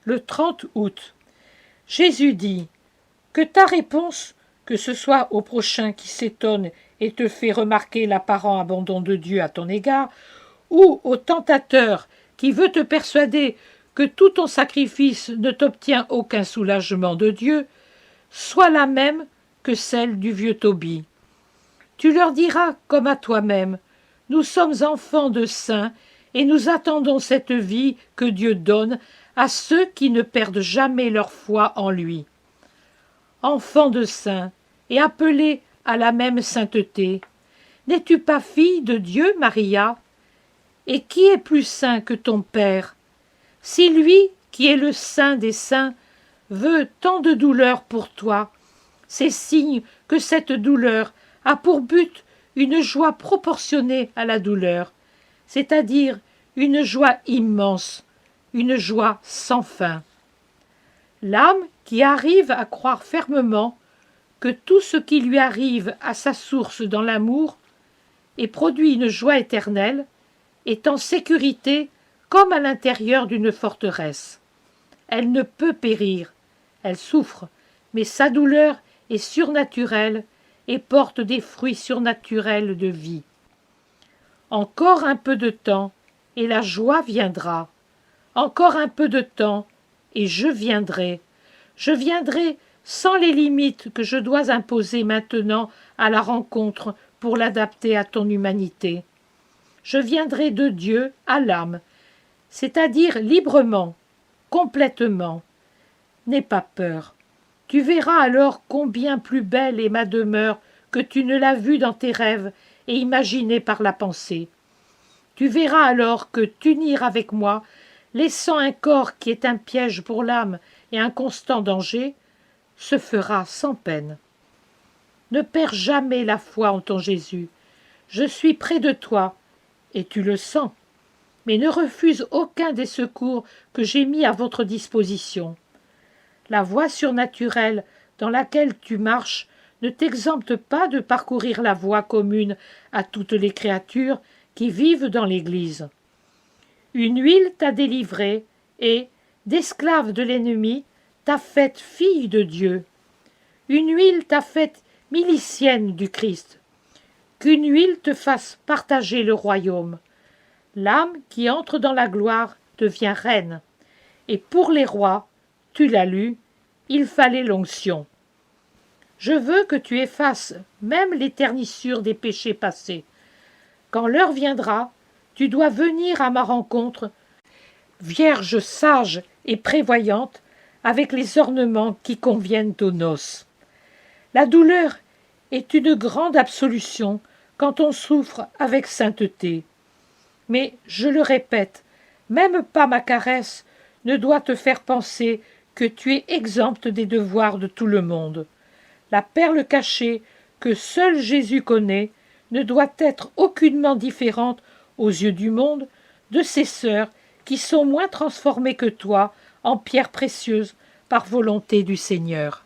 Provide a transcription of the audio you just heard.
le 30 août. Jésus dit « Que ta réponse, que ce soit au prochain qui s'étonne et te fait remarquer l'apparent abandon de Dieu à ton égard, ou au tentateur qui veut te persuader que tout ton sacrifice ne t'obtient aucun soulagement de Dieu, soit la même que celle du vieux Tobie. Tu leur diras comme à toi-même, nous sommes enfants de saints et nous attendons cette vie que Dieu donne à ceux qui ne perdent jamais leur foi en lui. Enfant de saints et appelé à la même sainteté, n'es-tu pas fille de Dieu, Maria? Et qui est plus saint que ton Père? Si lui, qui est le saint des saints, veut tant de douleur pour toi, c'est signe que cette douleur a pour but une joie proportionnée à la douleur, c'est-à-dire une joie immense, une joie sans fin. L'âme qui arrive à croire fermement que tout ce qui lui arrive a sa source dans l'amour et produit une joie éternelle, est en sécurité comme à l'intérieur d'une forteresse. Elle ne peut périr, elle souffre, mais sa douleur est surnaturelle et porte des fruits surnaturels de vie. Encore un peu de temps, et la joie viendra. Encore un peu de temps, et je viendrai. Je viendrai sans les limites que je dois imposer maintenant à la rencontre pour l'adapter à ton humanité. Je viendrai de Dieu à l'âme, c'est-à-dire librement, complètement. N'aie pas peur. Tu verras alors combien plus belle est ma demeure que tu ne l'as vue dans tes rêves et imaginée par la pensée. Tu verras alors que t'unir avec moi, laissant un corps qui est un piège pour l'âme et un constant danger, se fera sans peine. Ne perds jamais la foi en ton Jésus. Je suis près de toi, et tu le sens, mais ne refuse aucun des secours que j'ai mis à votre disposition. La voie surnaturelle dans laquelle tu marches ne t'exempte pas de parcourir la voie commune à toutes les créatures qui vivent dans l'Église. Une huile t'a délivrée et, d'esclave de l'ennemi, t'a faite fille de Dieu. Une huile t'a faite milicienne du Christ. Qu'une huile te fasse partager le royaume. L'âme qui entre dans la gloire devient reine. Et pour les rois, tu l'as lu, il fallait l'onction. Je veux que tu effaces même les ternissures des péchés passés. Quand l'heure viendra, tu dois venir à ma rencontre, vierge sage et prévoyante, avec les ornements qui conviennent aux noces. La douleur est une grande absolution quand on souffre avec sainteté. Mais, je le répète, même pas ma caresse ne doit te faire penser que tu es exempte des devoirs de tout le monde. La perle cachée que seul Jésus connaît ne doit être aucunement différente aux yeux du monde de ses sœurs qui sont moins transformées que toi en pierres précieuses par volonté du Seigneur.